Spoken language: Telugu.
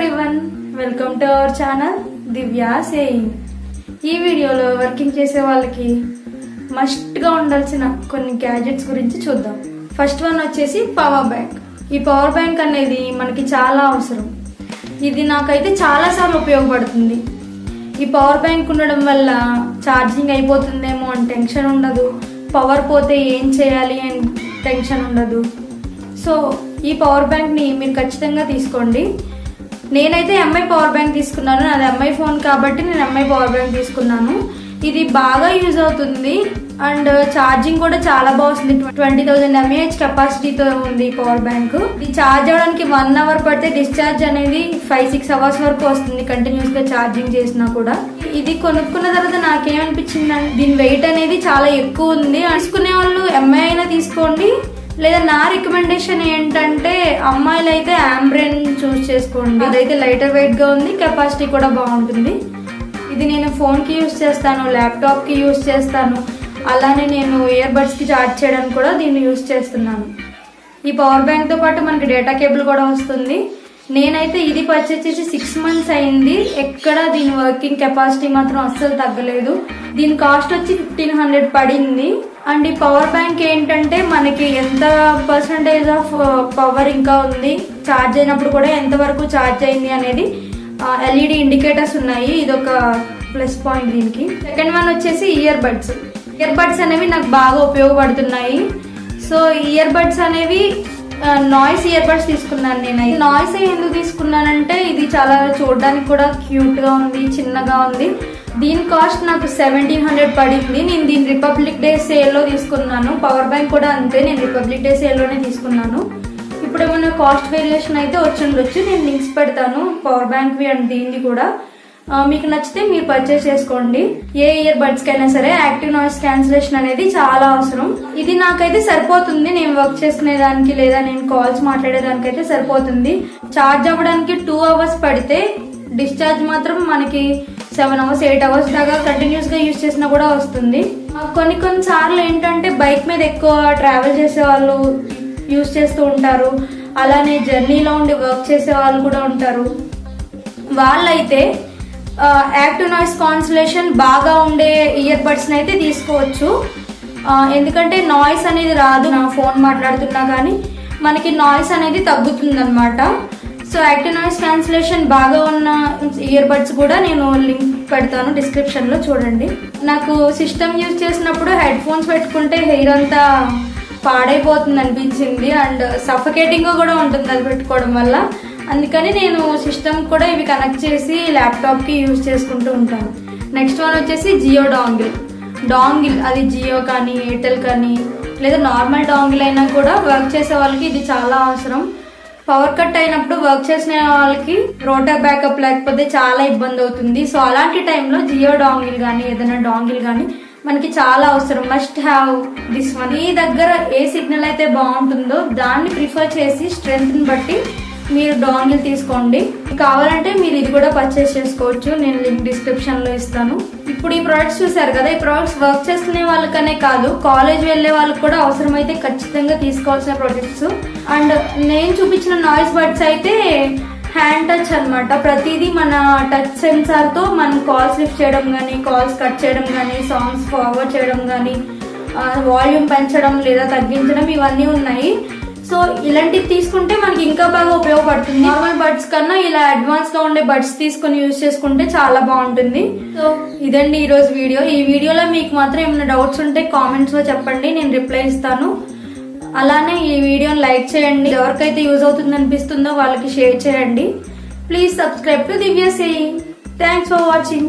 Everyone, welcome to our channel Divya saying. ఈ వీడియోలో వర్కింగ్ చేసే వాళ్ళకి మస్ట్ గా ఉండాల్సిన కొన్ని గ్యాడ్జెట్స్ గురించి చూద్దాం. ఫస్ట్ వన్ వచ్చేసి పవర్ బ్యాంక్. ఈ పవర్ బ్యాంక్ అనేది మనకి చాలా అవసరం. ఇది నాకైతే చాలా సార్లు ఉపయోగపడుతుంది. ఈ పవర్ బ్యాంక్ ఉండడం వల్ల ఛార్జింగ్ అయిపోతుందేమో అని టెన్షన్ ఉండదు, పవర్ పోతే ఏం చేయాలి అని టెన్షన్ ఉండదు. సో ఈ పవర్ బ్యాంక్ని మీరు ఖచ్చితంగా తీసుకోండి. నేనైతే ఎంఐ పవర్ బ్యాంక్ తీసుకున్నాను. అది ఎంఐ ఫోన్ కాబట్టి నేను ఎంఐ పవర్ బ్యాంక్ తీసుకున్నాను. ఇది బాగా యూజ్ అవుతుంది అండ్ ఛార్జింగ్ కూడా చాలా బాగుంది. 20,000 mAh కెపాసిటీతో ఉంది ఈ పవర్ బ్యాంక్. ఇది ఛార్జ్ అవడానికి 1 అవర్ పడితే డిశ్చార్జ్ అనేది 5-6 అవర్స్ వరకు వస్తుంది కంటిన్యూస్ గా ఛార్జింగ్ చేసినా కూడా. ఇది కొనుక్కున్న తర్వాత నాకేమనిపించింది అంటే దీని వెయిట్ అనేది చాలా ఎక్కువ ఉంది. తీసుకునే వాళ్ళు ఎంఐ అయినా తీసుకోండి, లేదా నా రికమెండేషన్ ఏంటంటే అమ్మాయిలు అయితే ఆంబ్రెన్ చూస్ చేసుకోండి. అదైతే లైటర్ వెయిట్ గా ఉంది, కెపాసిటీ కూడా బాగుంటుంది. ఇది నేను ఫోన్ కి యూజ్ చేస్తాను, ల్యాప్టాప్ కి యూజ్ చేస్తాను, అలానే నేను ఇయర్ బడ్స్ కి ఛార్జ్ చేయడానికి కూడా దీన్ని యూజ్ చేస్తున్నాను. ఈ పవర్ బ్యాంక్ తో పాటు మనకి డేటా కేబుల్ కూడా వస్తుంది. నేనైతే ఇది పర్చేస్ చేసి 6 months అయింది. ఎక్కడ దీని వర్కింగ్ కెపాసిటీ మాత్రం అస్సలు తగ్గలేదు. దీని కాస్ట్ వచ్చి 1500 పడింది. అండ్ ఈ పవర్ బ్యాంక్ ఏంటంటే మనకి ఎంత పర్సంటేజ్ ఆఫ్ పవర్ ఇంకా ఉంది, ఛార్జ్ అయినప్పుడు కూడా ఎంత వరకు ఛార్జ్ అయింది అనేది LED ఇండికేటర్స్ ఉన్నాయి. ఇదొక ప్లస్ పాయింట్ దీనికి. సెకండ్ వన్ వచ్చేసి ఇయర్ బడ్స్. ఇయర్ బడ్స్ అనేవి నాకు బాగా ఉపయోగపడుతున్నాయి. సో ఇయర్ బడ్స్ అనేవి నాయిస్ ఇయర్ బడ్స్ తీసుకున్నాను. నేను నాయిస్ ఎందుకు తీసుకున్నానంటే ఇది చాలా చూడడానికి కూడా క్యూట్ గా ఉంది, చిన్నగా ఉంది. దీని కాస్ట్ నాకు 1700 పడింది. నేను దీని రిపబ్లిక్ డే సేల్ లో తీసుకున్నాను. పవర్ బ్యాంక్ కూడా అంతే, నేను రిపబ్లిక్ డే సేల్ లోనే తీసుకున్నాను. ఇప్పుడు ఏమైనా కాస్ట్ వేరియేషన్ అయితే వచ్చి ఉండొచ్చు, నేను లింక్స్ పెడతాను పవర్ బ్యాంక్ వి అండ్ దీన్ని కూడా. మీకు నచ్చితే మీరు పర్చేస్ చేసుకోండి. ఏ ఇయర్ బడ్స్ కైనా సరే యాక్టివ్ నాయిస్ క్యాన్సిలేషన్ అనేది చాలా అవసరం. ఇది నాకైతే సరిపోతుంది. నేను వర్క్ చేసుకునేదానికి లేదా నేను కాల్స్ మాట్లాడేదానికి అయితే సరిపోతుంది. ఛార్జ్ అవ్వడానికి 2 hours పడితే డిశ్చార్జ్ మాత్రం మనకి 7 hours 8 hours దాకా కంటిన్యూస్ గా యూజ్ చేసినా కూడా వస్తుంది. కొన్ని సార్లు ఏంటంటే బైక్ మీద ఎక్కువ ట్రావెల్ చేసే వాళ్ళు యూజ్ చేస్తూ ఉంటారు, అలానే జర్నీలో ఉండి వర్క్ చేసే వాళ్ళు కూడా ఉంటారు. వాళ్ళైతే యాక్టివ్ నాయిస్ కాన్సిలేషన్ బాగా ఉండే ఇయర్ బడ్స్ అయితే తీసుకోవచ్చు. ఎందుకంటే నాయిస్ అనేది రాదు. నా ఫోన్ మాట్లాడుతున్నా కానీ మనకి నాయిస్ అనేది తగ్గుతుంది అనమాట. సో యాక్టివ్ నాయిస్ క్యాన్సిలేషన్ బాగా ఉన్న ఇయర్ బడ్స్ కూడా నేను లింక్ పెడతాను డిస్క్రిప్షన్ లో, చూడండి. నాకు సిస్టమ్ యూజ్ చేసినప్పుడు హెడ్ ఫోన్స్ పెట్టుకుంటే హెయిర్ అంతా పాడైపోతుంది అనిపించింది అండ్ సఫకేటింగ్ గా కూడా ఉంటుంది అది పెట్టుకోవడం వల్ల. అందుకని నేను సిస్టమ్ కూడా ఇవి కనెక్ట్ చేసి ల్యాప్టాప్ కి యూజ్ చేసుకుంటూ ఉంటాను. నెక్స్ట్ వన్ వచ్చేసి జియో డాంగిల్. అది జియో కానీ ఎయిర్టెల్ కానీ లేదా నార్మల్ డాంగిల్ అయినా కూడా వర్క్ చేసే వాళ్ళకి ఇది చాలా అవసరం. పవర్ కట్ అయినప్పుడు వర్క్ చేసిన వాళ్ళకి రోటర్ బ్యాకప్ లేకపోతే చాలా ఇబ్బంది అవుతుంది. సో అలాంటి టైంలో జియో డాంగిల్ కానీ ఏదైనా డాంగిల్ కానీ మనకి చాలా అవసరం. Must have this one. మీ దగ్గర ఏ సిగ్నల్ అయితే బాగుంటుందో దాన్ని ప్రిఫర్ చేసి స్ట్రెంత్ ని బట్టి మీరు డాంగిల్ తీసుకోండి. కావాలంటే మీరు ఇది కూడా పర్చేస్ చేసుకోవచ్చు. నేను లింక్ డిస్క్రిప్షన్ లో ఇస్తాను. ఇప్పుడు ఈ ప్రొడక్ట్స్ చూసారు కదా, ఈ ప్రొడక్ట్స్ వర్క్ చేసుకునే వాళ్ళకనే కాదు, కాలేజ్ వెళ్లే వాళ్ళకి కూడా అవసరమైతే ఖచ్చితంగా తీసుకోవాల్సిన ప్రొడక్ట్స్. అండ్ నేను చూపించిన నాయిస్ బడ్స్ అయితే హ్యాండ్ టచ్ అనమాట. ప్రతిదీ మన టచ్ సెన్సార్ తో మనం కాల్స్ లిఫ్ట్ చేయడం కానీ, కాల్స్ కట్ చేయడం కానీ, సాంగ్స్ ఫార్వర్డ్ చేయడం కానీ, వాల్యూమ్ పెంచడం లేదా తగ్గించడం ఇవన్నీ ఉన్నాయి. సో ఇలాంటివి తీసుకుంటే మనకి ఇంకా బాగా ఉపయోగపడుతుంది. నార్మల్ బడ్స్ కన్నా ఇలా అడ్వాన్స్ గా ఉండే బడ్స్ తీసుకుని యూజ్ చేసుకుంటే చాలా బాగుంటుంది. సో ఇదండి ఈ రోజు వీడియో. ఈ వీడియోలో మీకు మాత్రం ఏమైనా డౌట్స్ ఉంటే కామెంట్స్ లో చెప్పండి, నేను రిప్లై ఇస్తాను. అలానే ఈ వీడియోని లైక్ చేయండి. ఎవరికైతే యూజ్ అవుతుంది అనిపిస్తుందో వాళ్ళకి షేర్ చేయండి. Please subscribe to Divya saying. Thanks for watching.